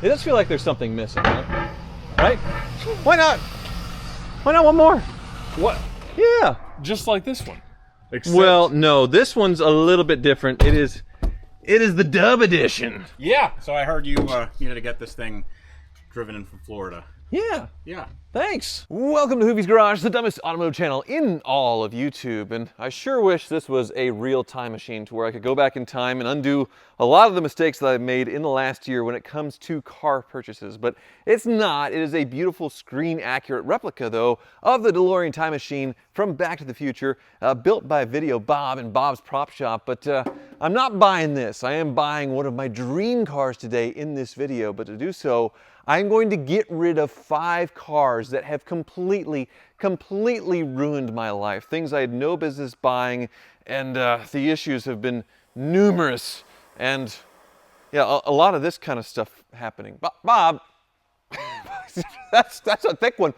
It does feel like there's something missing, huh? Right? Why not? Why not one more? What? Yeah. Just like this one. Except, Well, no, this one's a little bit different. It is the Dub Edition. Yeah, so I heard you needed to get this thing driven in from Florida. Yeah. Yeah. Thanks. Welcome to Hoovie's Garage, the dumbest automotive channel in all of YouTube. And I sure wish this was a real time machine to where I could go back in time and undo a lot of the mistakes that I've made in the last year when it comes to car purchases. But it's not. It is a beautiful screen accurate replica, though, of the DeLorean time machine from Back to the Future, built by Video Bob and Bob's Prop Shop. But I'm not buying this. I am buying one of my dream cars today in this video. But to do so, I'm going to get rid of 5 cars that have completely ruined my life. Things I had no business buying, and the issues have been numerous. And yeah, a lot of this kind of stuff happening. Bob, that's a thick one.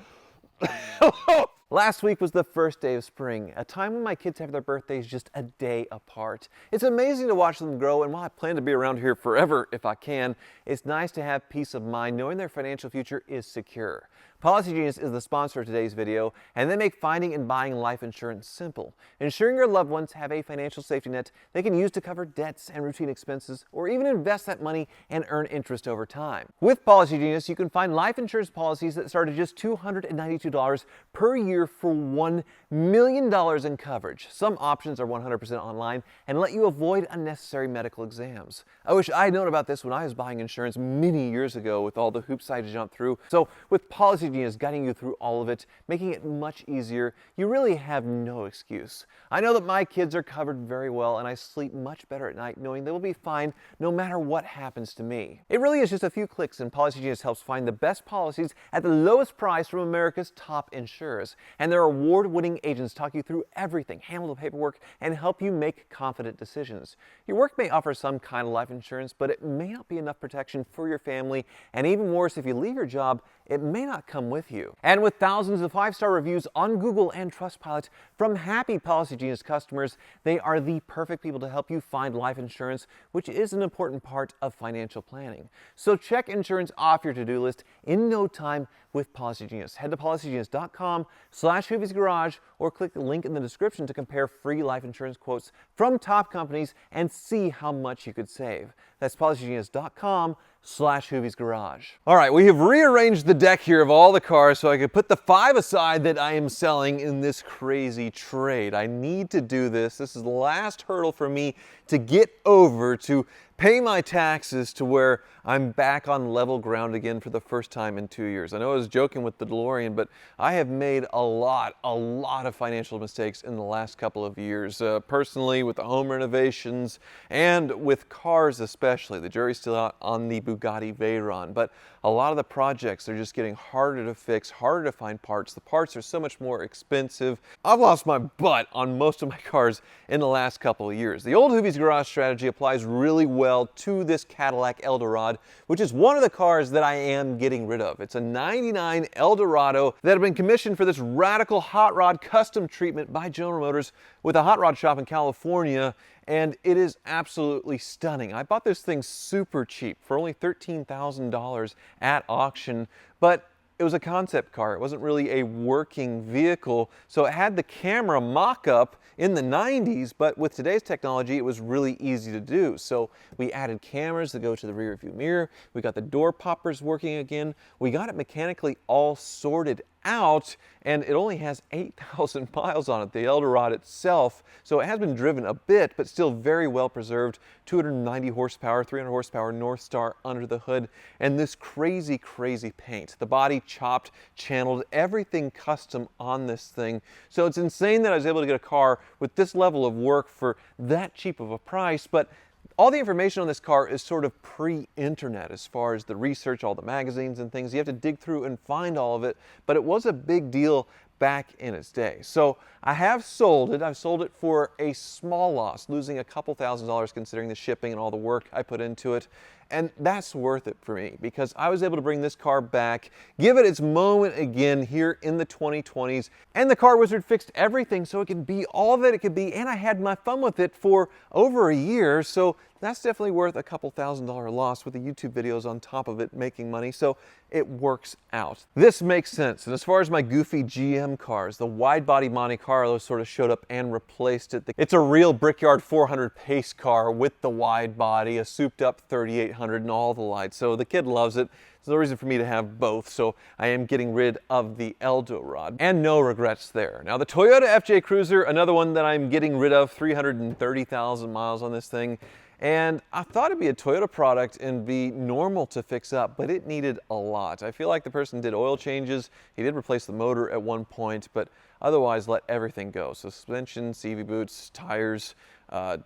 Last week was the first day of spring, a time when my kids have their birthdays just a day apart. It's amazing to watch them grow, and while I plan to be around here forever if I can, it's nice to have peace of mind knowing their financial future is secure. Policy Genius is the sponsor of today's video, and they make finding and buying life insurance simple, ensuring your loved ones have a financial safety net they can use to cover debts and routine expenses, or even invest that money and earn interest over time. With Policy Genius, you can find life insurance policies that start at just $292 per year for $1 million in coverage. Some options are 100% online and let you avoid unnecessary medical exams. I wish I had known about this when I was buying insurance many years ago with all the hoops I had to jump through. So with Policy Genius guiding you through all of it, making it much easier, you really have no excuse. I know that my kids are covered very well, and I sleep much better at night knowing they will be fine no matter what happens to me. It really is just a few clicks, and Policy Genius helps find the best policies at the lowest price from America's top insurers. And their award-winning agents talk you through everything, handle the paperwork, and help you make confident decisions. Your work may offer some kind of life insurance, but it may not be enough protection for your family, and even worse, if you leave your job, it may not come with you. And with thousands of 5-star reviews on Google and Trustpilot from happy Policy Genius customers, they are the perfect people to help you find life insurance, which is an important part of financial planning. So check insurance off your to-do list in no time with Policy Genius. Head to policygenius.com/HooviesGarage or click the link in the description to compare free life insurance quotes from top companies and see how much you could save. That's policygenius.com/HooviesGarage. All right, we have rearranged the deck here of all the cars so I could put the 5 aside that I am selling in this crazy trade. I need to do this. This is the last hurdle for me to get over to pay my taxes to where I'm back on level ground again for the first time in 2 years. I know I was joking with the DeLorean, but I have made a lot of financial mistakes in the last couple of years, personally with the home renovations and with cars especially. The jury's still out on the Bugatti Veyron, but a lot of the projects are just getting harder to fix, harder to find parts. The parts are so much more expensive. I've lost my butt on most of my cars in the last couple of years. The old Hoovie's Garage strategy applies really well to this Cadillac Eldorado, which is one of the cars that I am getting rid of. It's a '99 Eldorado that had been commissioned for this radical hot rod custom treatment by General Motors with a hot rod shop in California, and it is absolutely stunning. I bought this thing super cheap for only $13,000 at auction, but it was a concept car. It wasn't really a working vehicle, so it had the camera mock-up in the 90s, but with today's technology, it was really easy to do. So we added cameras that go to the rear view mirror. We got the door poppers working again. We got it mechanically all sorted out, and it only has 8,000 miles on it, the Eldorado itself. So it has been driven a bit, but still very well preserved. 290 horsepower, 300 horsepower North Star under the hood, and this crazy paint. The body chopped, channeled, everything custom on this thing. So it's insane that I was able to get a car with this level of work for that cheap of a price, but all the information on this car is sort of pre-internet as far as the research, all the magazines and things. You have to dig through and find all of it, but it was a big deal back in its day. So I have sold it. I've sold it for a small loss, losing a couple $1,000s considering the shipping and all the work I put into it. And that's worth it for me because I was able to bring this car back, give it its moment again here in the 2020s, and the Car Wizard fixed everything so it could be all that it could be, and I had my fun with it for over a year, so that's definitely worth a couple $1,000 loss with the YouTube videos on top of it making money, so it works out. This makes sense, and as far as my goofy GM cars, the wide-body Monte Carlo sort of showed up and replaced it. It's a real Brickyard 400 pace car with the wide body, a souped-up 3800 and all the lights, so the kid loves it. There's no reason for me to have both, so I am getting rid of the Eldorado, and no regrets there. Now the Toyota FJ Cruiser, another one that I'm getting rid of, 330,000 miles on this thing, and I thought it'd be a Toyota product and be normal to fix up, but it needed a lot. I feel like the person did oil changes, he did replace the motor at one point, but otherwise let everything go. So suspension, CV boots, tires,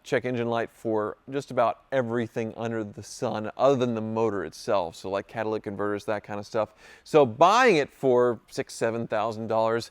check engine light for just about everything under the sun other than the motor itself. So like catalytic converters, that kind of stuff. So buying it for $6,000, $7,000,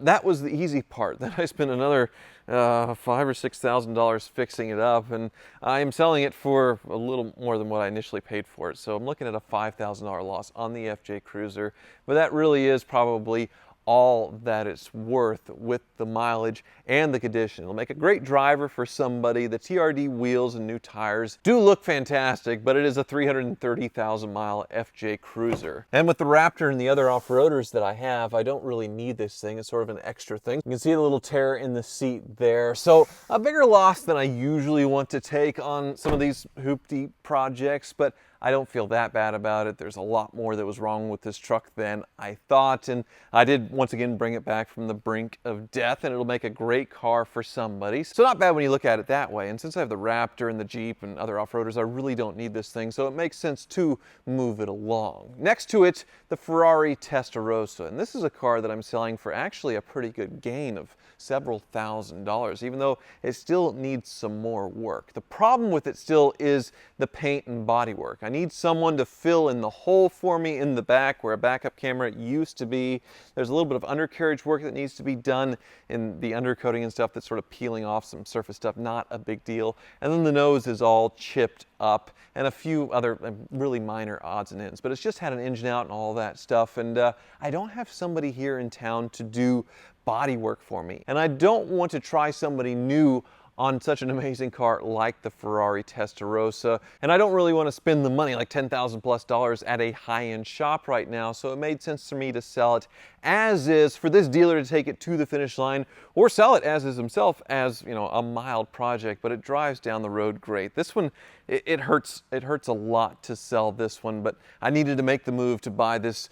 that was the easy part. Then I spent another $5,000 or $6,000 fixing it up, and I am selling it for a little more than what I initially paid for it. So I'm looking at a $5,000 loss on the FJ Cruiser, but that really is probably all that it's worth with the mileage and the condition. It'll make a great driver for somebody. The TRD wheels and new tires do look fantastic, but it is a 330,000 mile FJ Cruiser. And with the Raptor and the other off-roaders that I have, I don't really need this thing. It's sort of an extra thing. You can see the little tear in the seat there. So a bigger loss than I usually want to take on some of these hoopty projects, but I don't feel that bad about it. There's a lot more that was wrong with this truck than I thought, and I did once again bring it back from the brink of death, and it'll make a great car for somebody. So not bad when you look at it that way, and since I have the Raptor and the Jeep and other off-roaders, I really don't need this thing, so it makes sense to move it along. Next to it, the Ferrari Testarossa, and this is a car that I'm selling for actually a pretty good gain of several $1,000s, even though it still needs some more work. The problem with it still is the paint and body work. I need someone to fill in the hole for me in the back where a backup camera used to be. There's a little bit of undercarriage work that needs to be done in the undercoating and stuff that's sort of peeling off some surface stuff, not a big deal. And then the nose is all chipped up and a few other really minor odds and ends. But it's just had an engine out and all that stuff, and I don't have somebody here in town to do body work for me. And I don't want to try somebody new on such an amazing car like the Ferrari Testarossa. And I don't really want to spend the money, like $10,000 plus at a high-end shop right now, so it made sense for me to sell it as is, for this dealer to take it to the finish line, or sell it as is himself as, you know, a mild project, but it drives down the road great. This one, it hurts a lot to sell this one, but I needed to make the move to buy this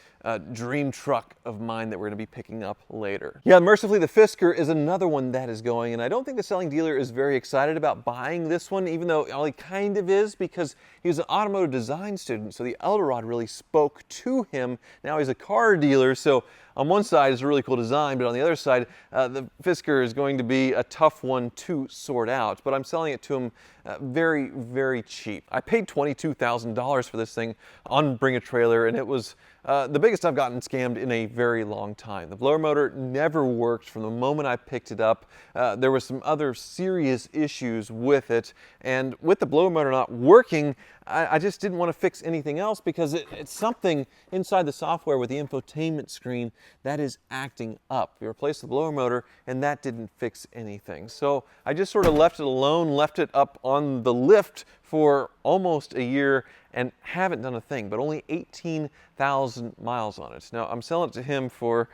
dream truck of mine that we're going to be picking up later. Yeah, mercifully, the Fisker is another one that is going, and I don't think the selling dealer is very excited about buying this one, even though he kind of is, because he was an automotive design student, so the Eldorado really spoke to him. Now he's a car dealer, so on one side it's a really cool design, but on the other side, the Fisker is going to be a tough one to sort out, but I'm selling it to him very, very cheap. I paid $22,000 for this thing on Bring a Trailer, and it was the biggest I've gotten scammed in a very long time. The blower motor never worked from the moment I picked it up. There were some other serious issues with it, and with the blower motor not working, I just didn't want to fix anything else because it's something inside the software with the infotainment screen that is acting up. We replaced the blower motor, and that didn't fix anything. So I just sort of left it alone, left it up on the lift for almost a year, and haven't done a thing, but only 18,000 miles on it. Now, I'm selling it to him for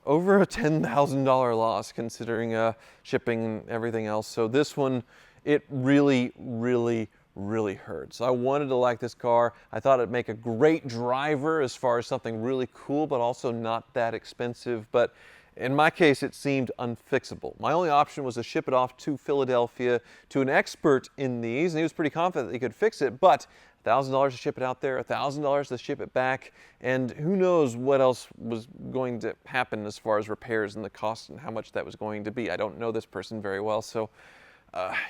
over a $10,000 loss, considering shipping and everything else. So this one, it really, really, really hurts. I wanted to like this car. I thought it'd make a great driver as far as something really cool, but also not that expensive. But in my case, it seemed unfixable. My only option was to ship it off to Philadelphia to an expert in these, and he was pretty confident that he could fix it, but $1,000 to ship it out there, $1,000 to ship it back, and who knows what else was going to happen as far as repairs and the cost and how much that was going to be. I don't know this person very well, so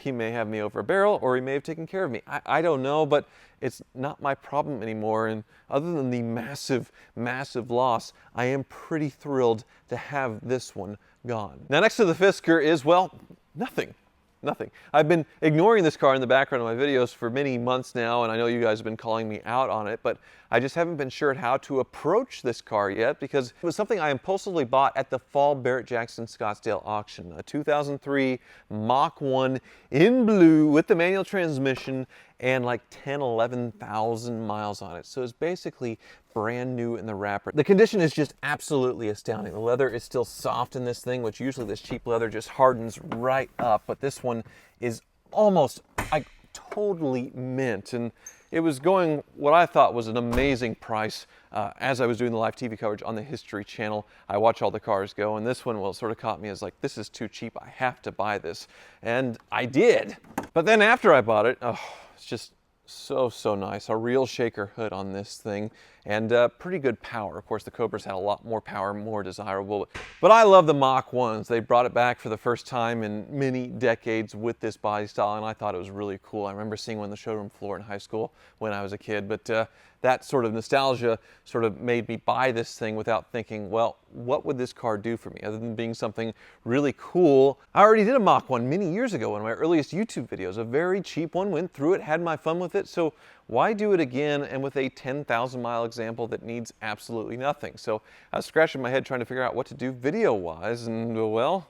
he may have me over a barrel, or he may have taken care of me. I don't know, but it's not my problem anymore. And other than the massive, massive loss, I am pretty thrilled to have this one gone. Now, next to the Fisker is, well, nothing. nothing. I've been ignoring this car in the background of my videos for many months now, and I know you guys have been calling me out on it, but I just haven't been sure how to approach this car yet because it was something I impulsively bought at the fall Barrett-Jackson Scottsdale auction. A 2003 Mach 1 in blue with the manual transmission and like 11,000 miles on it. So it's basically brand new in the wrapper. The condition is just absolutely astounding. The leather is still soft in this thing, which usually this cheap leather just hardens right up, but this one is almost like totally mint. And it was going what I thought was an amazing price as I was doing the live TV coverage on the History Channel. I watch all the cars go, and this one, well, sort of caught me as like, this is too cheap. I have to buy this. And I did. But then after I bought it, oh, it's just so nice. A real shaker hood on this thing and pretty good power. Of course, the Cobras had a lot more power, more desirable. But I love the Mach 1s. They brought it back for the first time in many decades with this body style, and I thought it was really cool. I remember seeing one on the showroom floor in high school when I was a kid, but that sort of nostalgia sort of made me buy this thing without thinking, well, what would this car do for me other than being something really cool? I already did a Mach 1 many years ago, one of my earliest YouTube videos, a very cheap one, went through it, had my fun with it, so why do it again and with a 10,000 mile example that needs absolutely nothing? So I was scratching my head trying to figure out what to do video-wise, and well,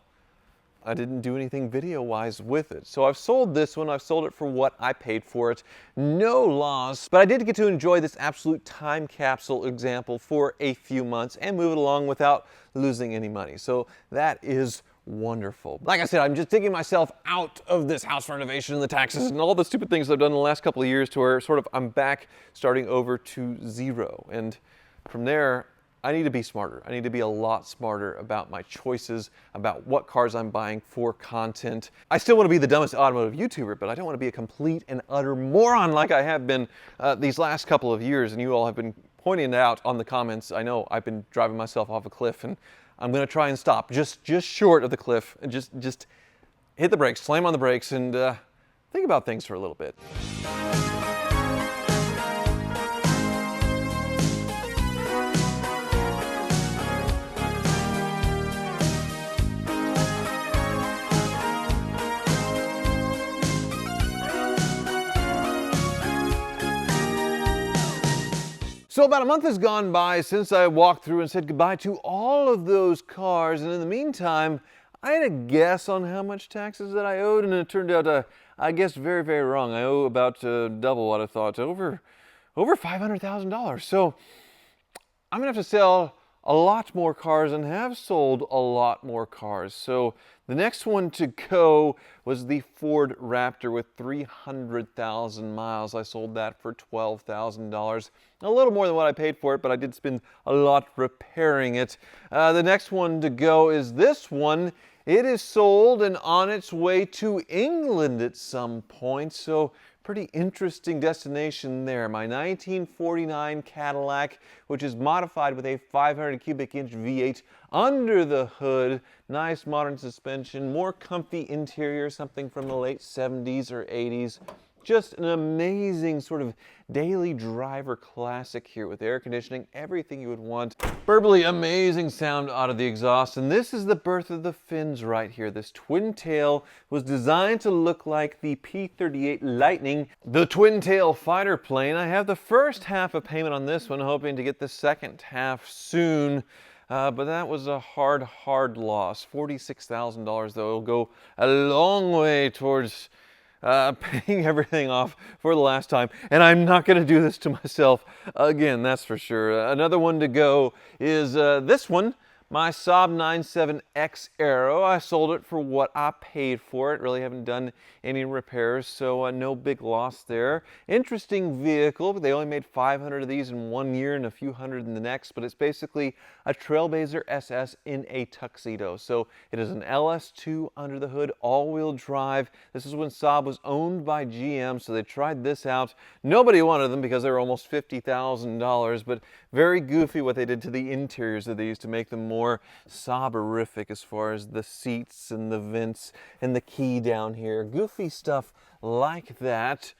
I didn't do anything video-wise with it. So I've sold this one. I've sold it for what I paid for it. No loss, but I did get to enjoy this absolute time capsule example for a few months and move it along without losing any money. So that is wonderful. Like I said, I'm just digging myself out of this house renovation and the taxes and all the stupid things I've done in the last couple of years to where sort of I'm back starting over to zero. And from there, I need to be smarter. I need to be a lot smarter about my choices, about what cars I'm buying for content. I still want to be the dumbest automotive YouTuber, but I don't want to be a complete and utter moron like I have been these last couple of years, and you all have been pointing it out on the comments. I know I've been driving myself off a cliff, and I'm going to try and stop just short of the cliff and just hit the brakes, slam on the brakes, and think about things for a little bit. So about a month has gone by since I walked through and said goodbye to all of those cars, and in the meantime, I had a guess on how much taxes that I owed, and it turned out I guessed very wrong. I owe about double what I thought, over $500,000. So I'm gonna have to sell a lot more cars and have sold a lot more cars. So the next one to go was the Ford Raptor with 300,000 miles. I sold that for $12,000. A little more than what I paid for it, but I did spend a lot repairing it. The next one to go is this one. It is sold and on its way to England at some point, so pretty interesting destination there. My 1949 Cadillac, which is modified with a 500 cubic inch V8 under the hood. Nice modern suspension, more comfy interior, something from the late 70s or 80s. Just an amazing sort of daily driver classic here with air conditioning, everything you would want. Burbly, amazing sound out of the exhaust, and this is the birth of the fins right here. This twin tail was designed to look like the P-38 Lightning, the twin tail fighter plane. I have the first half of payment on this one, hoping to get the second half soon. But that was a hard loss. $46,000 though will go a long way towards paying everything off for the last time, and I'm not going to do this to myself again, that's for sure. Another one to go is this one, my Saab 97X Aero. I sold it for what I paid for it. Really haven't done any repairs, so no big loss there. Interesting vehicle, but they only made 500 of these in 1 year and a few hundred in the next, but it's basically a Trailblazer SS in a tuxedo. So it is an LS2 under the hood, all-wheel drive. This is when Saab was owned by GM, so they tried this out. Nobody wanted them because they were almost $50,000, but very goofy what they did to the interiors of these to make them more Saab-erific as far as the seats and the vents and the key down here. Goofy stuff like that.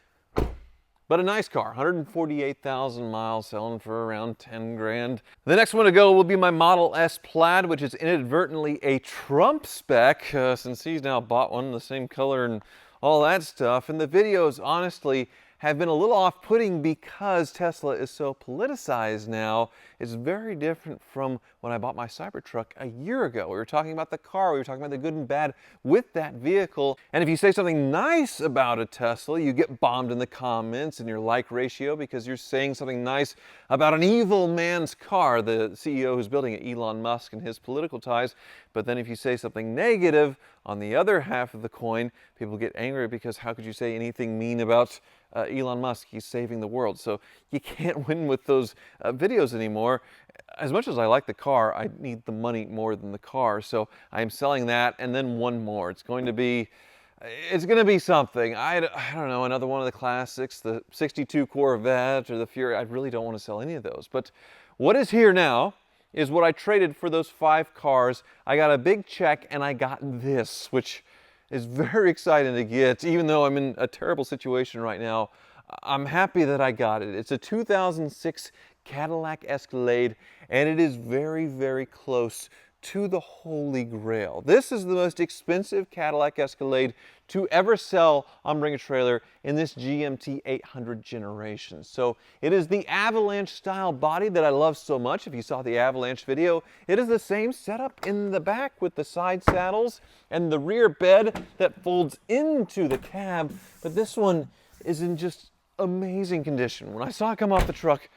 but a nice car, 148,000 miles, selling for around 10 grand. The next one to go will be my Model S Plaid, which is inadvertently a Trump spec, since he's now bought one the same color and all that stuff. And the videos, honestly, have been a little off-putting because Tesla is so politicized now. It's very different from when I bought my Cybertruck a year ago. We were talking about the car, we were talking about the good and bad with that vehicle. And if you say something nice about a Tesla, you get bombed in the comments in your like ratio because you're saying something nice about an evil man's car, the CEO who's building it, Elon Musk, and his political ties. But then if you say something negative on the other half of the coin, people get angry because how could you say anything mean about Elon Musk? He's saving the world. So you can't win with those videos anymore. As much as I like the car, I need the money more than the car. So I'm selling that and then one more. It's going to be something. I don't know, another one of the classics, the 62 Corvette or the Fury. I really don't want to sell any of those. But what is here now is what I traded for those 5 cars. I got a big check and I got this, which is very exciting to get. Even though I'm in a terrible situation right now, I'm happy that I got it. It's a 2006 Cadillac Escalade, and it is very, very close to the Holy Grail. This is the most expensive Cadillac Escalade to ever sell on Bring a Trailer in this GMT 800 generation. So it is the Avalanche style body that I love so much. If you saw the Avalanche video, it is the same setup in the back with the side saddles and the rear bed that folds into the cab. But this one is in just amazing condition. When I saw it come off the truck,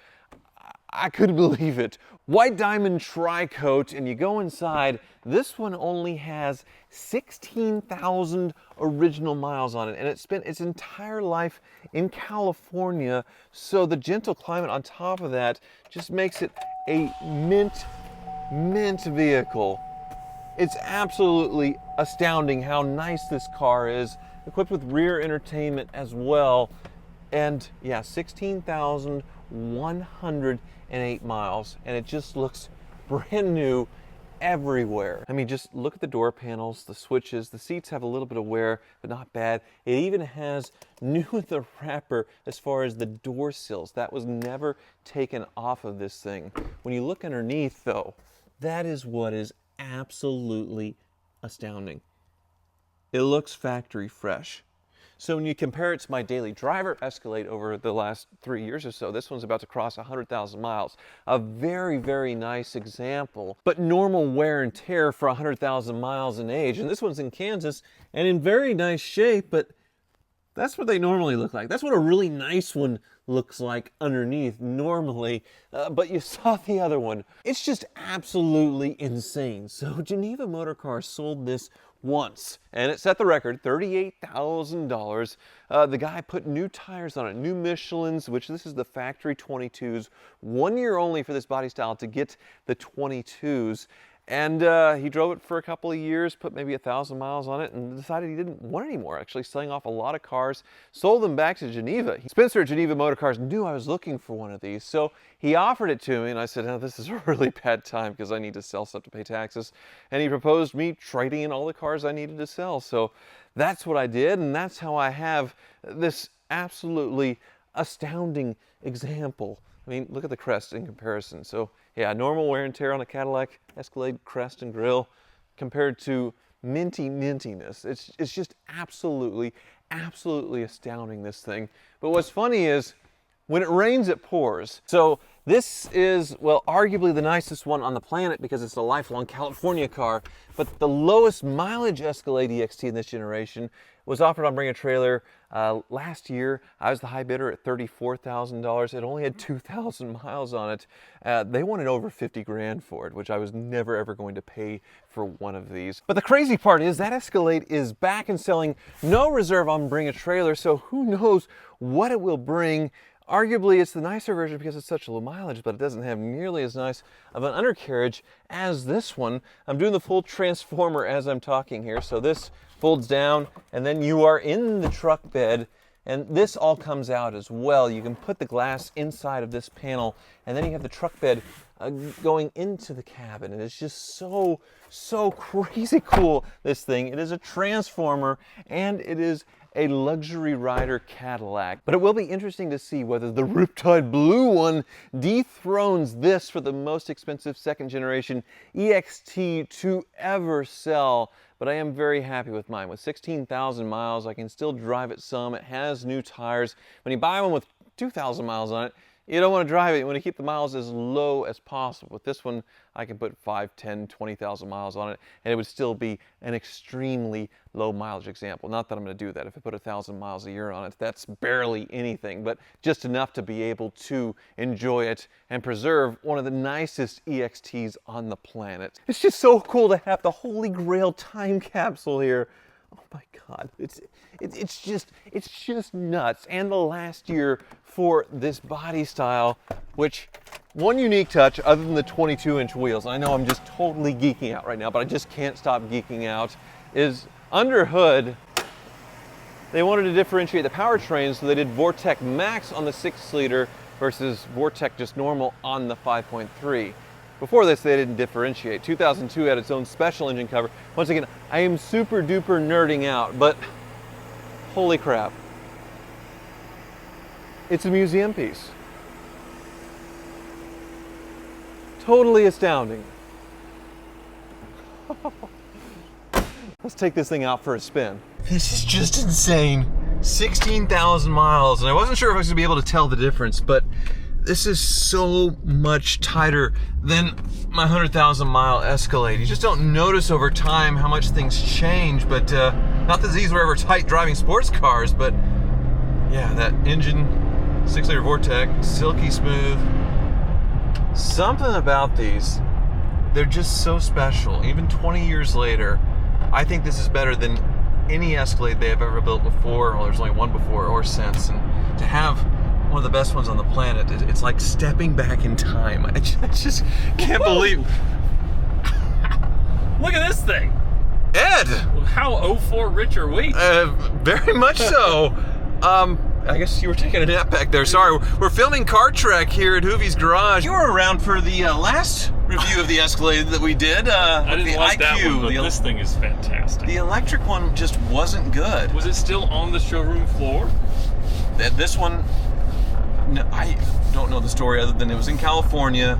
I couldn't believe it. White diamond tri-coat, and you go inside. This one only has 16,000 original miles on it, and it spent its entire life in California. So the gentle climate on top of that just makes it a mint vehicle. It's absolutely astounding how nice this car is, equipped with rear entertainment as well. And yeah, 16,108 miles, and it just looks brand new everywhere. I mean, just look at the door panels, the switches, the seats have a little bit of wear, but not bad. It even has new in the wrapper as far as the door sills. That was never taken off of this thing. When you look underneath though, that is what is absolutely astounding. It looks factory fresh. So when you compare it to my daily driver Escalade over the last 3 years or so, this one's about to cross 100,000 miles. A very, very nice example, but normal wear and tear for 100,000 miles in age. And this one's in Kansas and in very nice shape, but that's what they normally look like. That's what a really nice one looks like underneath normally, but you saw the other one. It's just absolutely insane. So Geneva Motor Cars sold this once, and it set the record, $38,000. The guy put new tires on it, new Michelins, which this is the factory 22s. 1 year only for this body style to get the 22s. And he drove it for a couple of years, put maybe 1,000 miles on it, and decided he didn't want it anymore, actually selling off a lot of cars, sold them back to Geneva. Spencer at Geneva Motor Cars knew I was looking for one of these, so he offered it to me, and I said, oh, this is a really bad time because I need to sell stuff to pay taxes. And he proposed me trading in all the cars I needed to sell. So that's what I did, and that's how I have this absolutely astounding example. I mean, look at the crest in comparison. So yeah, normal wear and tear on a Cadillac Escalade crest and grille compared to mintiness. It's just absolutely astounding, this thing. But what's funny is when it rains, it pours. So this is, well, arguably the nicest one on the planet because it's a lifelong California car, but the lowest mileage Escalade EXT in this generation was offered on Bring a Trailer last year. I was the high bidder at $34,000. It only had 2,000 miles on it. They wanted over 50 grand for it, which I was never ever going to pay for one of these. But the crazy part is that Escalade is back and selling, no reserve on Bring a Trailer, so who knows what it will bring. Arguably, it's the nicer version because it's such low mileage, but it doesn't have nearly as nice of an undercarriage as this one. I'm doing the full transformer as I'm talking here. So this folds down, and then you are in the truck bed, and this all comes out as well. You can put the glass inside of this panel, and then you have the truck bed going into the cabin. And it's just so crazy cool, this thing. It is a transformer, and it is a luxury rider Cadillac. But it will be interesting to see whether the Riptide Blue one dethrones this for the most expensive second generation EXT to ever sell. But I am very happy with mine. With 16,000 miles, I can still drive it some. It has new tires. When you buy one with 2,000 miles on it, you don't want to drive it. You want to keep the miles as low as possible. With this one, I can put 5, 10, 20,000 miles on it, and it would still be an extremely low mileage example. Not that I'm going to do that. If I put 1,000 miles a year on it, that's barely anything, but just enough to be able to enjoy it and preserve one of the nicest EXTs on the planet. It's just so cool to have the Holy Grail time capsule here. Oh my God, it's just nuts. And the last year for this body style, which one unique touch other than the 22-inch wheels, I know I'm just totally geeking out right now, but I just can't stop geeking out, is under hood, they wanted to differentiate the powertrain, so they did Vortec Max on the 6-liter versus Vortec just normal on the 5.3. Before this, they didn't differentiate. 2002 had its own special engine cover. Once again, I am super duper nerding out, but holy crap. It's a museum piece. Totally astounding. Let's take this thing out for a spin. This is just insane. 16,000 miles, and I wasn't sure if I was gonna be able to tell the difference, but this is so much tighter than my 100,000 mile Escalade. You just don't notice over time how much things change, but not that these were ever tight driving sports cars, but yeah, that engine, 6-liter Vortec, silky smooth. Something about these, they're just so special. Even 20 years later, I think this is better than any Escalade they have ever built before. Well, there's only one before or since, and to have one of the best ones on the planet, it's like stepping back in time. I just can't believe. Look at this thing. Ed! How 04 rich are we? Very much so. I guess you were taking a nap back there. Sorry, we're filming Car Trek here at Hoovie's Garage. You were around for the last review of the Escalade that we did. I didn't the like IQ, that one, but this thing is fantastic. The electric one just wasn't good. Was it still on the showroom floor? This one, no, I don't know the story other than it was in California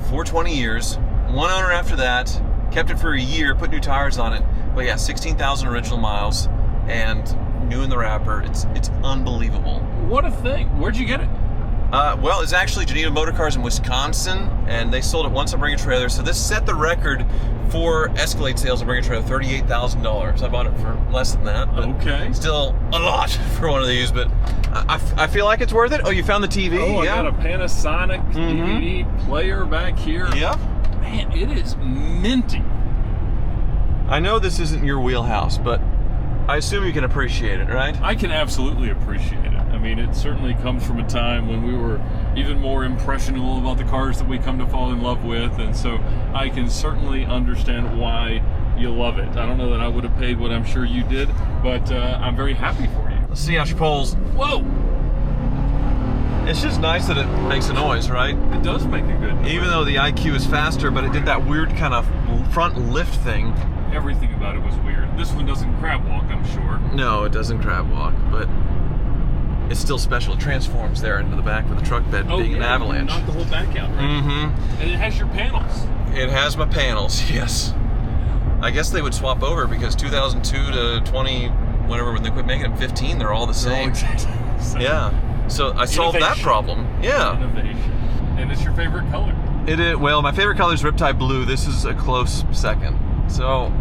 for 20 years. One owner after that, kept it for a year, put new tires on it. But yeah, 16,000 original miles and new in the wrapper. It's unbelievable. What a thing. Where'd you get it? Well, it's actually Geneva Motor Cars in Wisconsin, and they sold it once on Bring a Trailer. So this set the record for Escalade sales on Bring a Trailer, $38,000. I bought it for less than that. But okay. Still a lot for one of these, but I feel like it's worth it. Oh, you found the TV? Oh, I yeah. got a Panasonic DVD player back here. Yep. Man, it is minty. I know this isn't your wheelhouse, but I assume you can appreciate it, right? I can absolutely appreciate it. I mean, it certainly comes from a time when we were even more impressionable about the cars that we come to fall in love with, and so I can certainly understand why you love it. I don't know that I would have paid what I'm sure you did, but I'm very happy for you. Let's see how she pulls. Whoa! It's just nice that it makes a noise, right? It does make a good noise. Even though the IQ is faster, but it did that weird kind of front lift thing. Everything about it was weird. This one doesn't crab walk, I'm sure. No, it doesn't crab walk, but it's still special. It transforms there into the back with the truck bed being an avalanche. Knock the whole back out, right? Mm-hmm. And it has your panels. It has my panels, yes. I guess they would swap over because 2002 to 20, whatever, when they quit making them 15, they're all the same. Exactly. Yeah. So I solved that problem. Yeah. Innovation. And it's your favorite color. It is. Well, my favorite color is Riptide Blue. This is a close second. So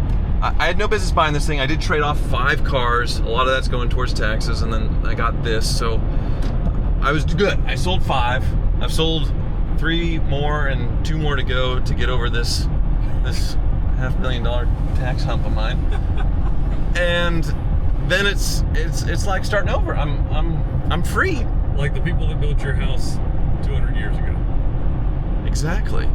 I had no business buying this thing. I did trade off 5 cars. A lot of that's going towards taxes, and then I got this. So I was good. I sold 5. I've sold 3 more and 2 more to go to get over this $500,000 tax hump of mine. And then it's like starting over. I'm free. Like the people that built your house 200 years ago. Exactly.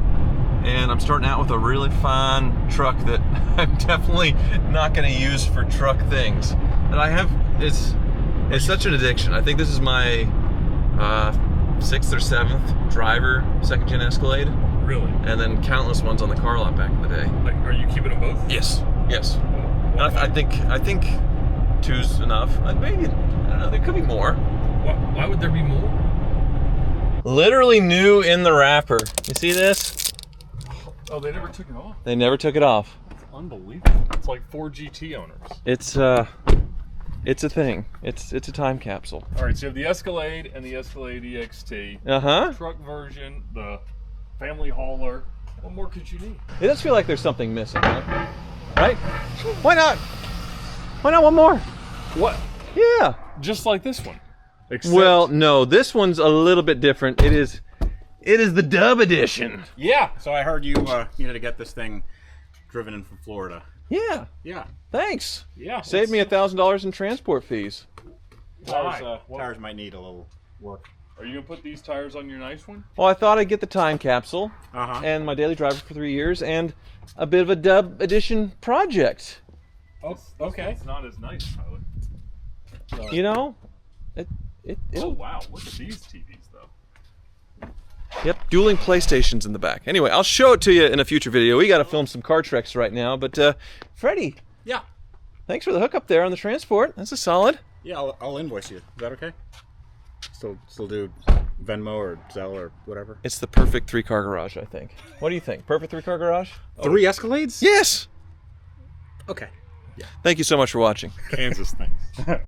And I'm starting out with a really fine truck that I'm definitely not going to use for truck things. And I have, it's such an addiction. I think this is my 6th or 7th driver, 2nd gen Escalade. Really? And then countless ones on the car lot back in the day. Like, are you keeping them both? Yes. Yes. Well, I think two's enough. Maybe, I don't know, there could be more. Why would there be more? Literally new in the wrapper. You see this? Oh, they never took it off. They never took it off. Unbelievable. It's like 4 GT owners. It's a thing. It's a time capsule. All right, so you have the Escalade and the Escalade EXT. Uh-huh. Truck version, the family hauler. What more could you need? It does feel like there's something missing, huh? Right? Why not? Why not one more? What? Yeah. Just like this one. Except, Well, no, this one's a little bit different. It is the Dub Edition. Yeah. So I heard you needed to get this thing driven in from Florida. Yeah. Yeah. Thanks. Yeah. Saved me $1,000 in transport fees. Tires might need a little work. Are you gonna put these tires on your nice one? Well, I thought I'd get the time capsule Uh-huh. and my daily driver for 3 years and a bit of a Dub Edition project. Oh, okay. It's not as nice, Tyler. You know, Oh wow, look at these TVs though. Yep, dueling PlayStations in the back. Anyway, I'll show it to you in a future video. We got to film some car treks right now, but Freddie, Yeah. thanks for the hookup there on the transport. That's a solid. Yeah, I'll invoice you. Is that okay? Still do Venmo or Zelle or whatever. It's the perfect 3-car garage, I think. What do you think? Perfect 3-car garage? 3 Escalades? Yes. Okay. Thank you so much for watching. Kansas things.